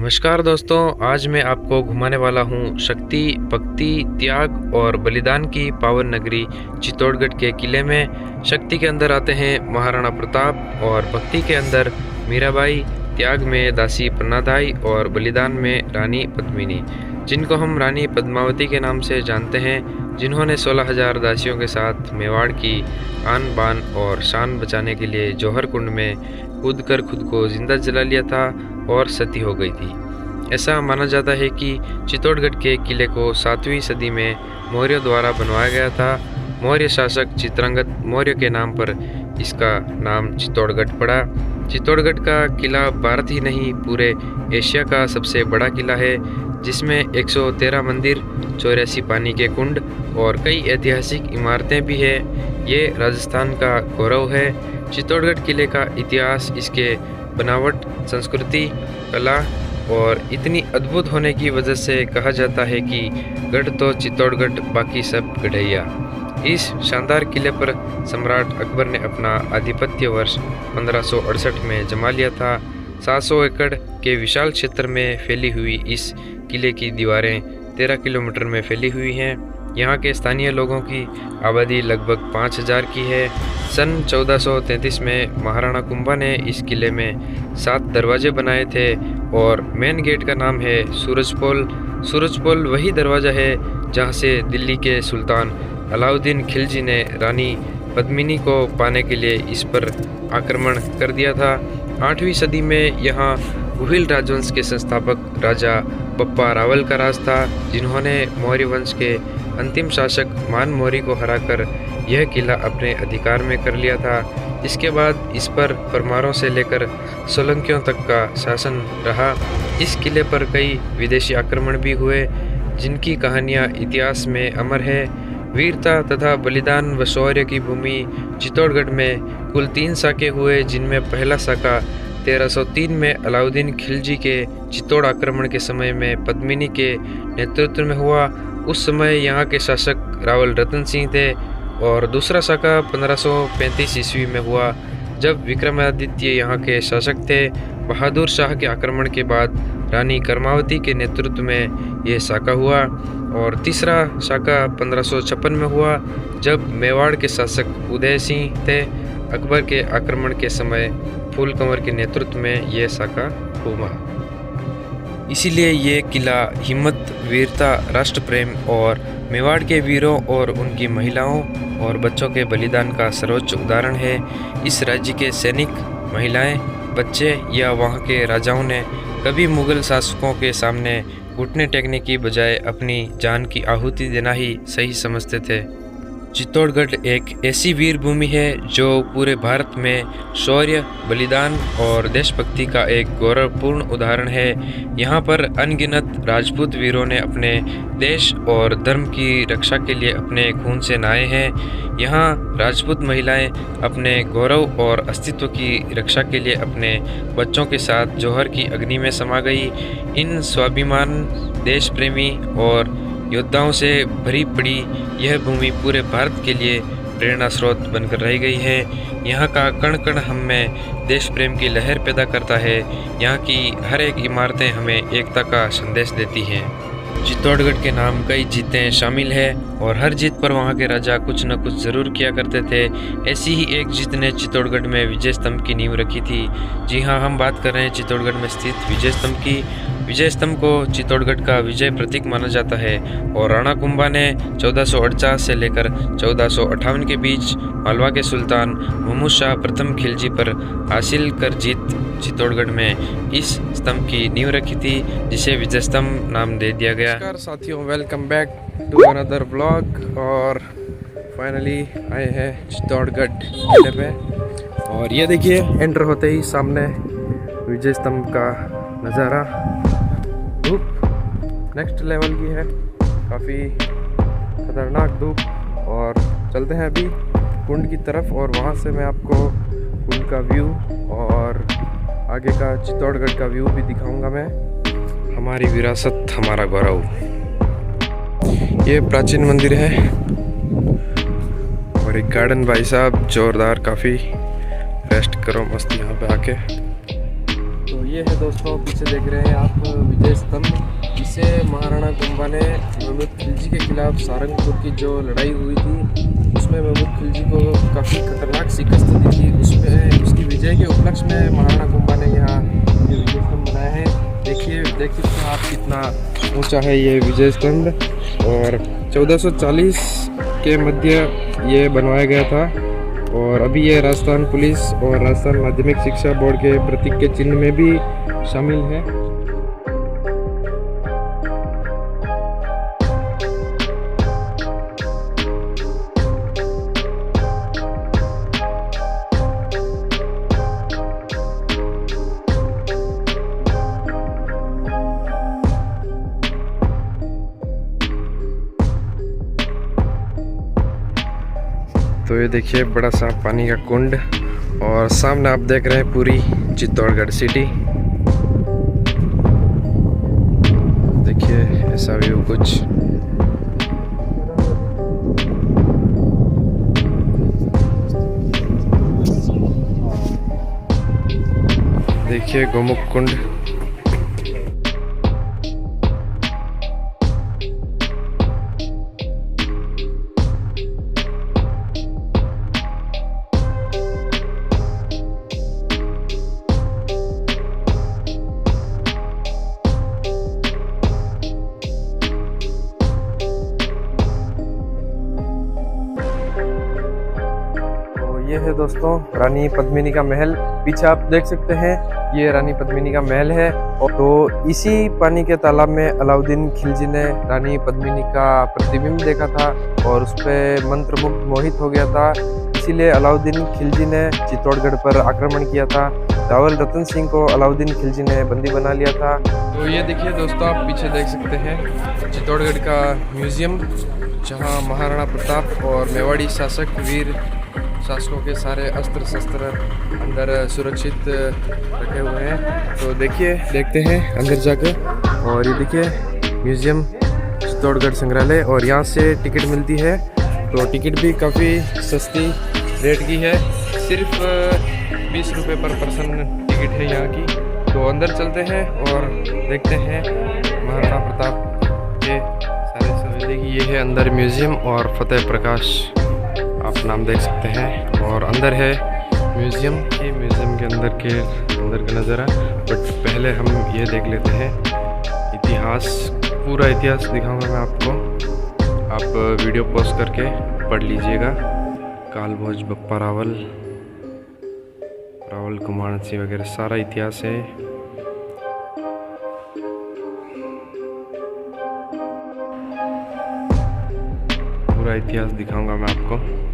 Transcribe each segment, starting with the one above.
नमस्कार दोस्तों, आज मैं आपको घुमाने वाला हूँ शक्ति, भक्ति, त्याग और बलिदान की पावन नगरी चित्तौड़गढ़ के किले में। शक्ति के अंदर आते हैं महाराणा प्रताप और भक्ति के अंदर मीराबाई, त्याग में दासी प्रन्नादाई और बलिदान में रानी पद्मिनी, जिनको हम रानी पद्मावती के नाम से जानते हैं, जिन्होंने 16,000 दासियों के साथ मेवाड़ की आन बान और शान बचाने के लिए जौहर कुंड में कूदकर खुद को जिंदा जला लिया था और सती हो गई थी। ऐसा माना जाता है कि चित्तौड़गढ़ के किले को 7वीं सदी में मौर्यों द्वारा बनवाया गया था। मौर्य शासक चित्रांगद मौर्य के नाम पर इसका नाम चित्तौड़गढ़ पड़ा। चित्तौड़गढ़ का किला भारत ही नहीं पूरे एशिया का सबसे बड़ा किला है, जिसमें 113 मंदिर, 84 पानी के कुंड और कई ऐतिहासिक इमारतें भी है। ये राजस्थान का गौरव है। चित्तौड़गढ़ किले का इतिहास इसके बनावट, संस्कृति, कला और इतनी अद्भुत होने की वजह से कहा जाता है कि गढ़ तो चित्तौड़गढ़, बाकी सब गढ़ैया। इस शानदार किले पर सम्राट अकबर ने अपना आधिपत्य वर्ष 1568 में जमा लिया था। 700 एकड़ के विशाल क्षेत्र में फैली हुई इस किले की दीवारें 13 किलोमीटर में फैली हुई हैं। यहाँ के स्थानीय लोगों की आबादी लगभग 5,000 की है। सन 1433 में महाराणा कुंभा ने इस किले में 7 दरवाजे बनाए थे और मेन गेट का नाम है सूरजपोल। सूरजपोल वही दरवाज़ा है जहाँ से दिल्ली के सुल्तान अलाउद्दीन खिलजी ने रानी पद्मिनी को पाने के लिए इस पर आक्रमण कर दिया था। 8वीं सदी में यहाँ गुहिल राजवंश के संस्थापक राजा बप्पा रावल का राज था, जिन्होंने मौर्य वंश के अंतिम शासक मान मौर्य को हराकर यह किला अपने अधिकार में कर लिया था। इसके बाद इस पर परमारों से लेकर सोलंकियों तक का शासन रहा। इस किले पर कई विदेशी आक्रमण भी हुए, जिनकी कहानियाँ इतिहास में अमर है। वीरता तथा बलिदान व शौर्य की भूमि चित्तौड़गढ़ में कुल 3 साके हुए, जिनमें पहला साका 1303 में अलाउद्दीन खिलजी के चित्तौड़ आक्रमण के समय में पद्मिनी के नेतृत्व में हुआ। उस समय यहाँ के शासक रावल रतन सिंह थे। और दूसरा साका 1535 ईस्वी में हुआ, जब विक्रमादित्य यहाँ के शासक थे। बहादुर शाह के आक्रमण के बाद रानी कर्मावती के नेतृत्व में यह साका हुआ। और तीसरा साका 1556 में हुआ, जब मेवाड़ के शासक उदय सिंह थे। अकबर के आक्रमण के समय फूल कंवर के नेतृत्व में यह साका हुआ। इसीलिए ये किला हिम्मत, वीरता, राष्ट्र प्रेम और मेवाड़ के वीरों और उनकी महिलाओं और बच्चों के बलिदान का सर्वोच्च उदाहरण है। इस राज्य के सैनिक, महिलाएं, बच्चे या वहाँ के राजाओं ने कभी मुगल शासकों के सामने घुटने टेकने की बजाय अपनी जान की आहुति देना ही सही समझते थे। चित्तौड़गढ़ एक ऐसी वीर भूमि है जो पूरे भारत में शौर्य, बलिदान और देशभक्ति का एक गौरवपूर्ण उदाहरण है। यहाँ पर अनगिनत राजपूत वीरों ने अपने देश और धर्म की रक्षा के लिए अपने खून से नहाए हैं। यहाँ राजपूत महिलाएं अपने गौरव और अस्तित्व की रक्षा के लिए अपने बच्चों के साथ जौहर की अग्नि में समा गई। इन स्वाभिमान, देश प्रेमी और योद्धाओं से भरी पड़ी यह भूमि पूरे भारत के लिए प्रेरणा स्रोत बनकर रह गई है। यहाँ का कण कण हम में देश प्रेम की लहर पैदा करता है। यहाँ की हर एक इमारतें हमें एकता का संदेश देती हैं। चित्तौड़गढ़ के नाम कई जीतें शामिल है और हर जीत पर वहाँ के राजा कुछ न कुछ ज़रूर किया करते थे। ऐसी ही एक जीत ने चित्तौड़गढ़ में विजय स्तंभ की नींव रखी थी। जी हाँ, हम बात कर रहे हैं चित्तौड़गढ़ में स्थित विजय स्तंभ की। विजय स्तंभ को चित्तौड़गढ़ का विजय प्रतीक माना जाता है और राणा कुंभा ने 1449 से लेकर 1458 के बीच मालवा के सुल्तान महमूद शाह प्रथम खिलजी पर हासिल कर जीत चित्तौड़गढ़ में इस स्तंभ की नींव रखी थी, जिसे विजय स्तंभ नाम दे दिया गया। नमस्कार साथियों, welcome back to another blog. और फाइनली आए हैं चित्तौड़गढ़ किले पे और ये देखिए, एंटर होते ही सामने विजय स्तंभ का नज़ारा। धूप नेक्स्ट लेवल की है, काफ़ी खतरनाक धूप। और चलते हैं अभी कुंड की तरफ और वहाँ से मैं आपको कुंड का व्यू और आगे का चित्तौड़गढ़ का व्यू भी दिखाऊंगा मैं। हमारी विरासत, हमारा गौरव। ये प्राचीन मंदिर है और एक गार्डन, भाई साहब जोरदार, काफ़ी रेस्ट करो मस्त यहाँ पे आके। तो ये है दोस्तों, पीछे देख रहे हैं आप विजय स्तंभ। इसे महाराणा कुंभा ने महमूद खिलजी के खिलाफ सारंगपुर की जो लड़ाई हुई थी उसमें महमूद खिलजी को काफ़ी खतरनाक शिकस्त दी थी। उसमें उसकी विजय के उपलक्ष्य में महाराणा कुंभा ने यहाँ ये विजय स्तंभ बनाया है। देखिए देख सकते हैं आप कितना ऊंचा है ये विजय स्तंभ, और 1440 के मध्य ये बनवाया गया था। और अभी ये राजस्थान पुलिस और राजस्थान माध्यमिक शिक्षा बोर्ड के प्रतीक के चिन्ह में भी शामिल है। तो ये देखिए बड़ा सा पानी का कुंड, और सामने आप देख रहे हैं पूरी चित्तौड़गढ़ सिटी। देखिए ऐसा व्यू कुछ। देखिए गोमुख कुंड। ये है दोस्तों रानी पद्मिनी का महल। पीछे आप देख सकते हैं ये रानी पद्मिनी का महल है। और तो इसी पानी के तालाब में अलाउद्दीन खिलजी ने रानी पद्मिनी का प्रतिबिंब देखा था और उस पर मंत्रमुग्ध मोहित हो गया था। इसीलिए अलाउद्दीन खिलजी ने चित्तौड़गढ़ पर आक्रमण किया था। रावल रतन सिंह को अलाउद्दीन खिलजी ने बंदी बना लिया था। तो ये देखिए दोस्तों, आप पीछे देख सकते हैं चित्तौड़गढ़ का म्यूजियम, जहाँ महाराणा प्रताप और मेवाड़ी शासक वीर शासकों के सारे अस्त्र शस्त्र अंदर सुरक्षित रखे हुए हैं। तो देखिए देखते हैं अंदर जाकर। और ये देखिए म्यूजियम चित्तौड़गढ़ संग्रहालय, और यहाँ से टिकट मिलती है। तो टिकट भी काफ़ी सस्ती रेट की है, सिर्फ 20 रुपये पर पर्सन टिकट है यहाँ की। तो अंदर चलते हैं और देखते हैं महाराणा प्रताप के सारे सभी। देखिए ये है अंदर म्यूजियम, और फतेह प्रकाश आप नाम देख सकते हैं। और अंदर है म्यूजियम के अंदर का नज़ारा। बट पहले हम ये देख लेते हैं इतिहास। पूरा इतिहास दिखाऊंगा मैं आपको, आप वीडियो पॉज करके पढ़ लीजिएगा। काल भोज, बप्पा रावल, कुमार सिंह वगैरह सारा इतिहास है। पूरा इतिहास दिखाऊंगा मैं आपको।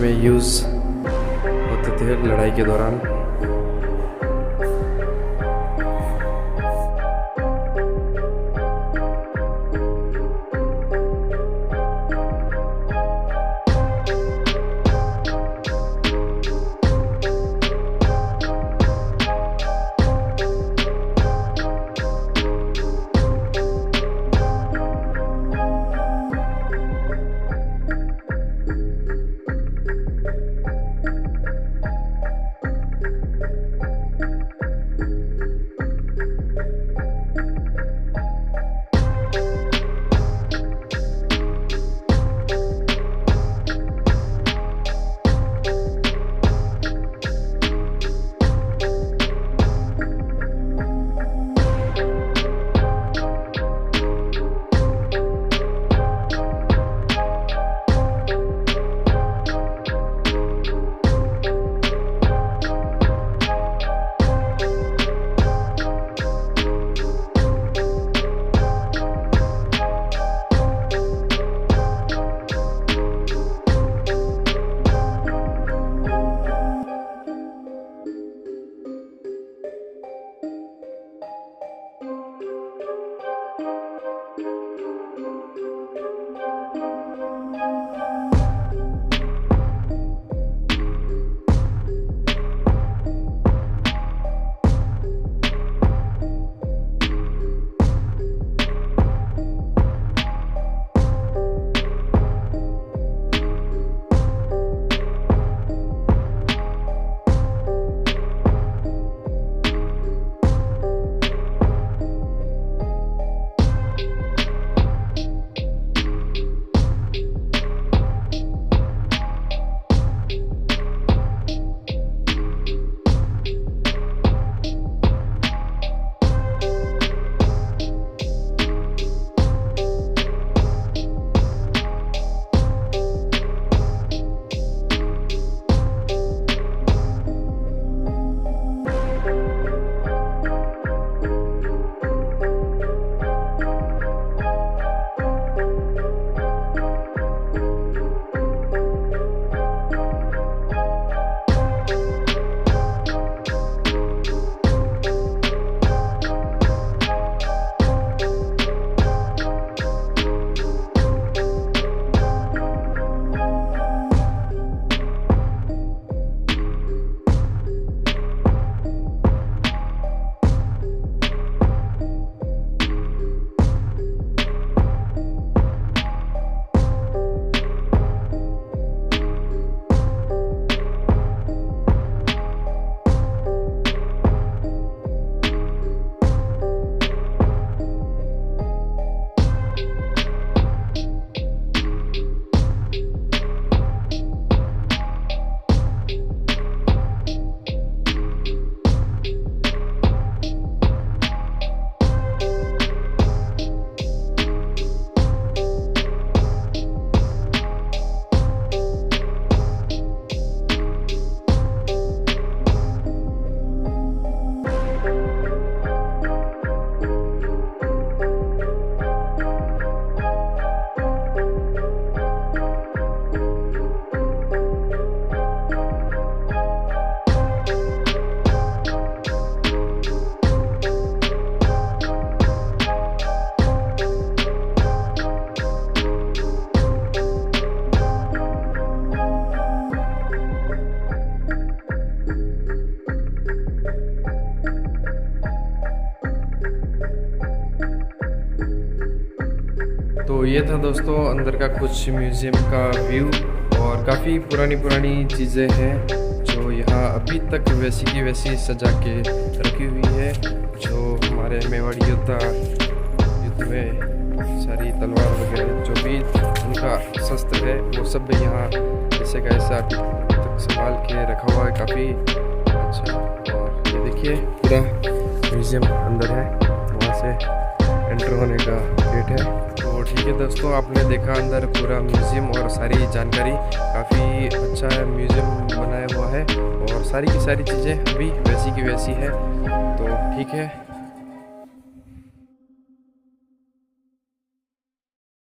में यूज़ होते थे लड़ाई के दौरान। तो ये था दोस्तों अंदर का कुछ म्यूज़ियम का व्यू, और काफ़ी पुरानी चीज़ें हैं जो यहाँ अभी तक वैसी की वैसी सजा के रखी हुई है। जो हमारे मेवाड़ी योद्धा युद्ध में सारी तलवार वगैरह जो भी उनका शस्त्र है वो सब यहाँ ऐसे का ऐसा अभी तक संभाल के रखा हुआ है, काफ़ी अच्छा। और ये देखिए पूरा म्यूज़ियम अंदर है, वहाँ से एंटर होने का गेट है। तो ठीक है दोस्तों, आपने देखा अंदर पूरा म्यूज़ियम और सारी जानकारी, काफ़ी अच्छा है म्यूज़ियम बनाया हुआ है और सारी की सारी चीज़ें अभी वैसी की वैसी है। तो ठीक है।